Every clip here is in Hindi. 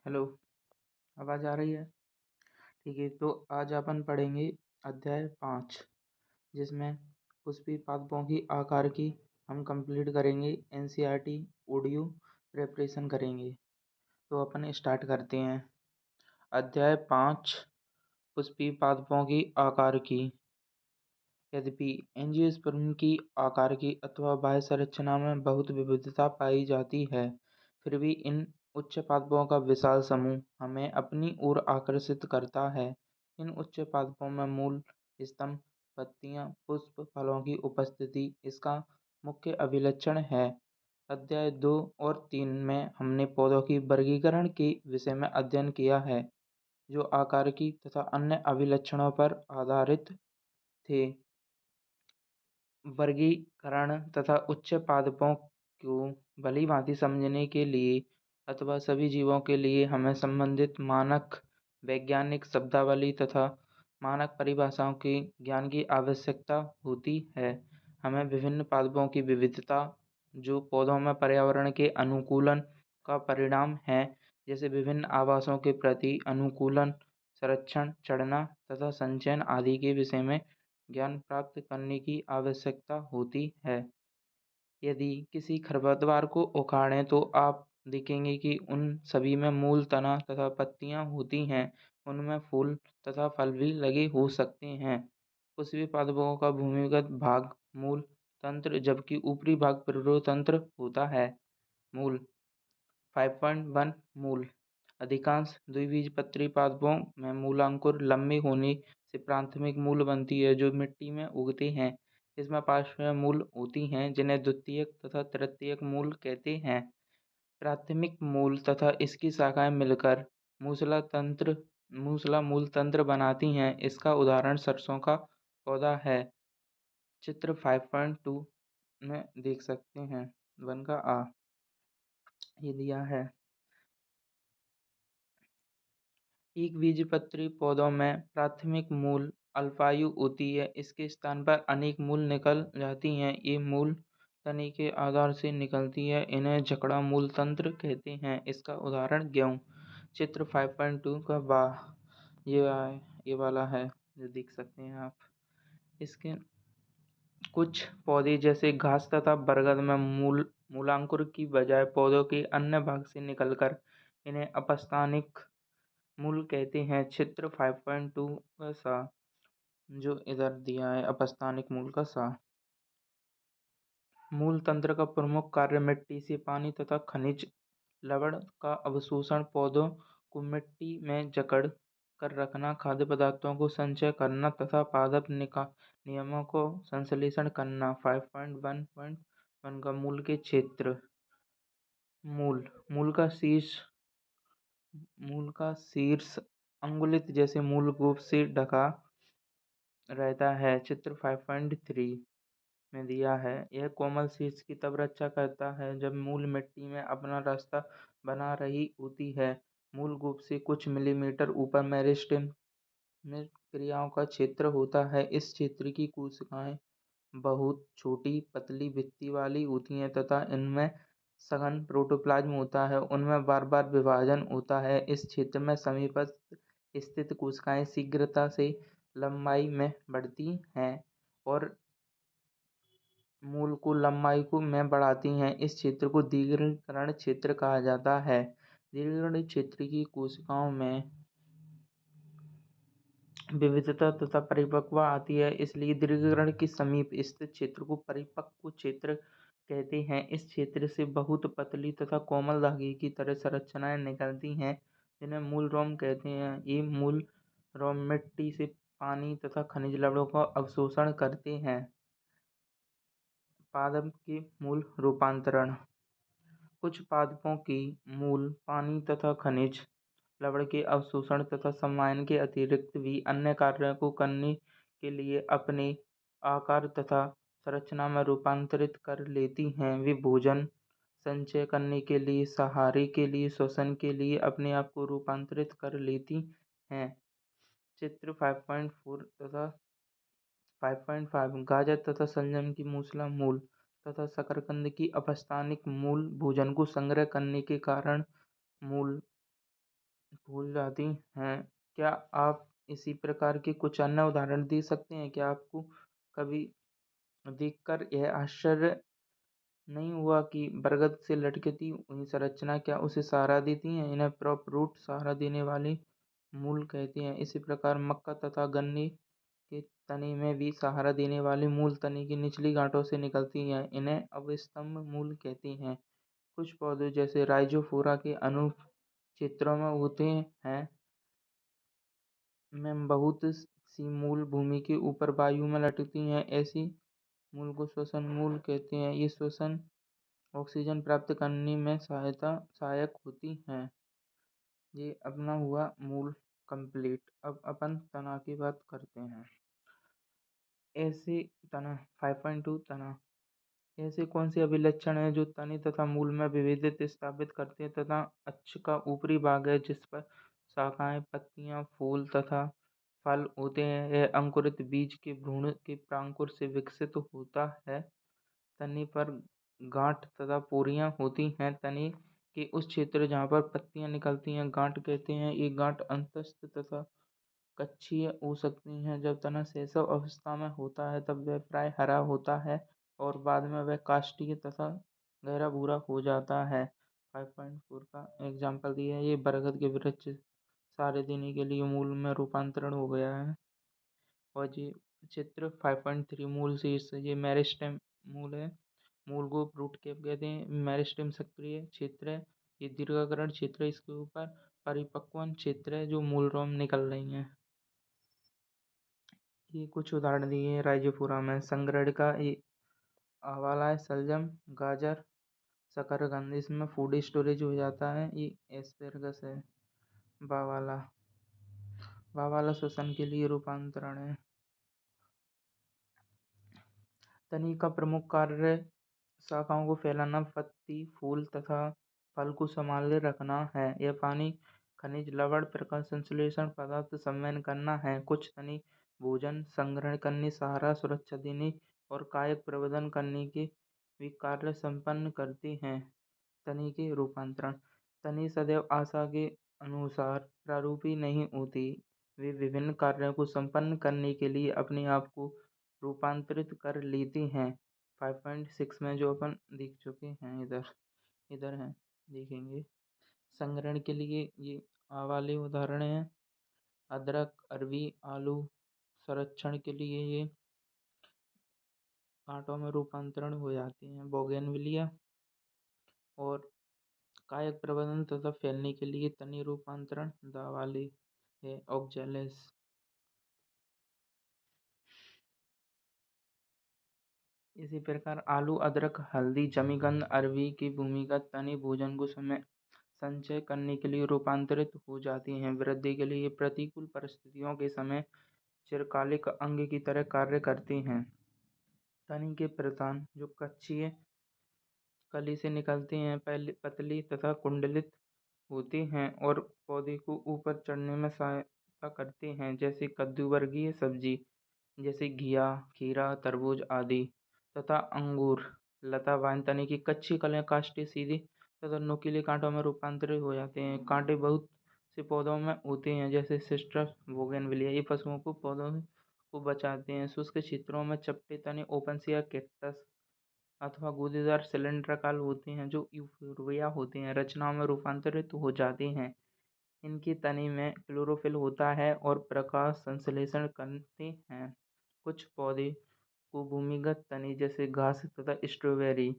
हेलो, आवाज़ आ रही है? ठीक है, तो आज अपन पढ़ेंगे अध्याय 5, जिसमें पुष्पी पादपों की आकार की हम कंप्लीट करेंगे। एनसीईआरटी ऑडियो प्रिपरेशन करेंगे। तो अपन स्टार्ट करते हैं। अध्याय 5, पुष्पी पादपों की आकार की। यद्यपि एंजियोस्पर्म की आकार की अथवा बाह्य संरचना में बहुत विविधता पाई जाती है, फिर भी इन उच्च पादपों का विशाल समूह हमें अपनी ओर आकर्षित करता है। इन उच्च पादपों में मूल, स्तंभ, पत्तियां, पुष्प, फलों की उपस्थिति इसका मुख्य अभिलक्षण है। अध्याय 2 और 3 में हमने पौधों की वर्गीकरण के विषय में अध्ययन किया है, जो आकार की तथा अन्य अभिलक्षणों पर आधारित थे। वर्गीकरण तथा उच्च पादपों को भली-भांति समझने के लिए अथवा सभी जीवों के लिए हमें संबंधित मानक वैज्ञानिक शब्दावली तथा मानक परिभाषाओं के ज्ञान की आवश्यकता होती है। हमें विभिन्न पादपों की विविधता, जो पौधों में पर्यावरण के अनुकूलन का परिणाम है, जैसे विभिन्न आवासों के प्रति अनुकूलन, संरक्षण, चढ़ना तथा संचयन आदि के विषय में ज्ञान प्राप्त करने की आवश्यकता होती है। यदि किसी खरपतवार को उखाड़ें तो आप देखेंगे कि उन सभी में मूल, तना तथा पत्तियां होती हैं। उनमें फूल तथा फल भी लगे हो सकते हैं। पुष्पी पादपों का भूमिगत भाग मूल तंत्र, जबकि ऊपरी भाग पुरोतंत्र होता है। मूल 5.1 मूल। अधिकांश द्विबीजपत्री पादपों में मूलांकुर लंबे होने से प्राथमिक मूल बनती है, जो मिट्टी में उगते हैं। इसमें पार्श्व मूल होती हैं, जिन्हें द्वितीयक तथा तृतीयक मूल कहते हैं। प्राथमिक मूल तथा इसकी शाखाएं मिलकर मूसला मूल तंत्र बनाती हैं। इसका उदाहरण सरसों का पौधा है। चित्र 5.2 में देख सकते हैं। 1 का आ ये दिया है। एकबीजपत्री पौधों में प्राथमिक मूल अल्पायु होती है। इसके स्थान पर अनेक मूल निकल जाती हैं। ये मूल तने के आधार से निकलती है। इन्हें जकड़ा मूल तंत्र कहते हैं। इसका उदाहरण गेहूँ। चित्र 5.2 का बा ये वाला है, जो देख सकते हैं आप। इसके कुछ पौधे जैसे घास तथा बरगद में मूलांकुर की बजाय पौधों के अन्य भाग से निकलकर इन्हें अपस्थानिक मूल कहते हैं। चित्र 5.2 का सा, जो इधर दिया है, अपस्थानिक मूल का सा। मूल तंत्र का प्रमुख कार्य मिट्टी से पानी तथा खनिज लवण का अवशोषण, पौधों को मिट्टी में जकड़ कर रखना, खाद्य पदार्थों को संचय करना तथा पादप नियमों को संश्लेषण करना। 5.1.1 का मूल के क्षेत्र। मूल मूल का शीर्ष अंगुलित जैसे मूल रूप से ढका रहता है। चित्र 5.3 में दिया है। यह कोमल शीर्ष की तब रक्षा करता है जब मूल मिट्टी में अपना रास्ता बना रही होती है। मूल रूप से कुछ मिलीमीटर ऊपर मेरिस्टेम में क्रियाओं का क्षेत्र होता है। इस क्षेत्र की कोशिकाएं बहुत छोटी, पतली भित्ति वाली होती हैं तथा इनमें सघन प्रोटोप्लाज्म होता है। उनमें बार-बार विभाजन होता है। इस क्षेत्र में समीपस्थ स्थित कोशिकाएं शीघ्रता से लंबाई में बढ़ती हैं और मूल को लंबाई में बढ़ाती हैं। इस क्षेत्र को दीर्घिकरण क्षेत्र कहा जाता है। दीर्घिकरण क्षेत्र की कोशिकाओं में विविधता तथा परिपक्वता आती है, इसलिए दीर्घिकरण के समीप स्थित क्षेत्र को परिपक्व क्षेत्र कहते हैं। इस क्षेत्र से बहुत पतली तथा कोमल धागे की तरह संरचनाएं निकलती हैं, जिन्हें मूल रोम कहते हैं। ये मूल रोम मिट्टी से पानी तथा खनिज लवणों का अवशोषण करते हैं। पादप के मूल रूपांतरण। कुछ पादपों की मूल पानी तथा खनिज लवण के अवशोषण तथा संवाहन के अतिरिक्त भी अन्य कार्यों को करने के लिए अपने आकार तथा संरचना में रूपांतरित कर लेती हैं। वे भोजन संचय करने के लिए, सहारे के लिए, श्वसन के लिए अपने आप को रूपांतरित कर लेती हैं। चित्र 5.4 तथा 5.5 गाजर तथा शलजम की मूसला मूल तथा शकरकंद की अपस्थानिक मूल भोजन को संग्रह करने के कारण मूल भूल जाती हैं। क्या आप इसी प्रकार के कुछ अन्य उदाहरण दे सकते हैं? क्या आपको कभी देखकर यह आश्चर्य नहीं हुआ कि बरगद से लटकती हुई संरचना क्या उसे सहारा देती हैं? इन्हें प्रॉप रूट, सहारा देने वाले मूल कहते हैं। इसी प्रकार मक्का तथा गन्ने के तने में भी सहारा देने वाले मूल तने की निचली गांठों से निकलती हैं। इन्हें अवस्तंभ मूल कहते हैं। कुछ पौधे जैसे राइजोफोरा के अणु क्षेत्रों में होते हैं में बहुत सी मूल भूमि के ऊपर वायु में लटकती हैं। ऐसी मूल को श्वसन मूल कहते हैं। ये श्वसन ऑक्सीजन प्राप्त करने में सहायक होती हैं। ये अपना हुआ मूल कंप्लीट। अब अपन तना की बात करते हैं। ऐसे तना 5.2 तना ऐसे कौन से अभिलक्षण हैं जो तने तथा मूल में विभेदित स्थापित करते हैं तथा अक्ष का ऊपरी भाग है जिस पर शाखाएं, पत्तियां, फूल तथा फल होते हैं। यह अंकुरित बीज के भ्रूण के प्रांकुर से विकसित होता है। तने पर गांठ तथा पोरियां होती हैं। तने के उस क्षेत्र जहाँ पर पत्तियां निकलती हैं गांठ कहते हैं। ये गांठ अंतस्थ तथा कक्षीय हो सकती हैं। जब तना शैशव अवस्था में होता है तब वह प्राय हरा होता है और बाद में वह काष्ठीय तथा गहरा भूरा हो जाता है। 5.4 का एग्जाम्पल दिया है। ये बरगद के वृक्ष सहारे देने के लिए मूल में रूपांतरण हो गया है। और ये चित्र 5.3 मूल शीर्ष, ये मेरिस्टेम मूल है। मूल को रूट कैप कहते हैं। मेरिस्टेम सक्रिय क्षेत्र है। ये दीर्घाकरण क्षेत्र है। इसके ऊपर परिपक्वन क्षेत्र है जो मूल रोम निकल रही है। ये कुछ उदाहरण दिए हैं राइजोफोरा में। संग्रहण का ये आवाला है, सलजम, गाजर, शकरकंद, इसमें फूड स्टोरेज हो जाता है। ये एस्पेरगस है। बावाला बावाला श्वसन के लिए रूपांतरण है। तनी का प्रमुख कार्य शाखाओं को फैलाना, पत्ती, फूल तथा फल को संभाले रखना है। यह पानी, खनिज, लवण, प्रकाश संश्लेषण पदार्थ संवहन करना है। कुछ तनी भोजन संग्रहण करने, सहारा, सुरक्षा देने और कायक प्रवर्धन करने के भी कार्य संपन्न करते हैं। तनी के रूपांतरण। तनी सदैव आशा के अनुसार प्रारूपी नहीं होती। वे विभिन्न कार्यों को संपन्न करने के लिए अपने आप को रूपांतरित कर लेती हैं। 5.6 में जो अपन देख चुके हैं, इधर इधर हैं, देखेंगे। संग्रहण के लिए ये वाले उदाहरण हैं। अदरक, अरबी, आलू। संरक्षण के लिए ये कांटों में रूपांतरण हो जाते हैं। बोगेनविलिया। और कायक प्रबंधन तथा फैलने के लिए तनी रूपांतरण दावाली है। ऑक्जेलेस। इसी प्रकार आलू, अदरक, हल्दी, जमीगंध, अरबी की भूमिगत तनी भोजन को समय संचय करने के लिए रूपांतरित हो जाती हैं। वृद्धि के लिए प्रतिकूल परिस्थितियों के समय चिरकालिक अंग की तरह कार्य करती हैं। तनी के प्रधान जो कक्षीय कली से निकलते हैं, पहले पतली तथा कुंडलित होते हैं और पौधे को ऊपर चढ़ने में सहायता करते हैं, जैसे कद्दू वर्गीय सब्जी जैसे घिया, खीरा, तरबूज आदि। तथा अंगूर लता वाइन तने की कच्ची कलियां काष्ठीय, सीधी तथा नुकीले कांटों में रूपांतरित हो जाते हैं। कांटे बहुत से पौधों में होते हैं जैसे सिस्टस, बोगेनविलिया। ये पशुओं को पौधों को बचाते हैं। शुष्क क्षेत्रों में चपटे तने ओपनसिया कैक्टस अथवा गूदेदार सिलेंडराकार होते हैं जो यूफोर्बिया होते हैं। रचनाओं में रूपांतरित हो जाते हैं। इनके तने में क्लोरोफिल होता है और प्रकाश संश्लेषण करते हैं। कुछ पौधे को भूमिगत तने जैसे घास तथा स्ट्रॉबेरी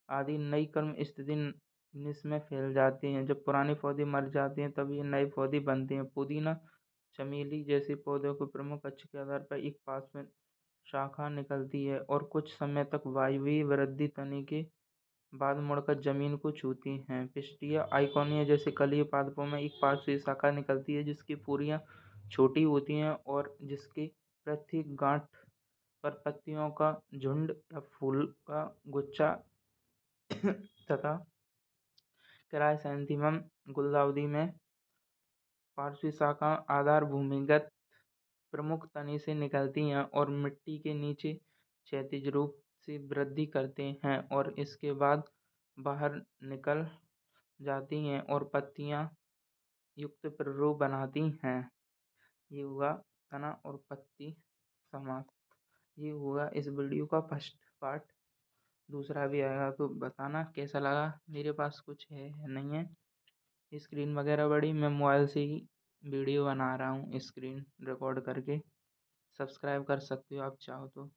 आदि नई कर्म स्थिति निस में फैल जाते हैं। जब पुराने पौधे मर जाते हैं तब ये नए पौधे बनते हैं। पुदीना, चमेली जैसे पौधों को प्रमुख अक्ष के आधार पर एक पास में शाखा निकलती है और कुछ समय तक वायवीय वृद्धि तने के बाद मुड़कर जमीन को छूती हैं। पिस्टिया आइकोनिया जैसे कलीय पादपों में एक पार्श्वीय शाखा निकलती है जिसकी पूरियां छोटी होती हैं और जिसके प्रत्येक गांठ पर पत्तियों का झुंड या फूल का गुच्छा तथा क्राइसैंथेमम गुलदाउदी में पार्श्वी शाखा आधार भूमिगत प्रमुख तने से निकलती हैं और मिट्टी के नीचे क्षैतिज रूप से वृद्धि करते हैं और इसके बाद बाहर निकल जाती हैं और पत्तियां युक्त प्रारूप बनाती हैं। ये हुआ तना और पत्ती समाप्त। ये हुआ इस वीडियो का फर्स्ट पार्ट। दूसरा भी आएगा तो बताना कैसा लगा। मेरे पास कुछ है नहीं है स्क्रीन वगैरह बड़ी, मैं मोबाइल से ही वीडियो बना रहा हूँ स्क्रीन रिकॉर्ड करके। सब्सक्राइब कर सकते हो आप चाहो तो।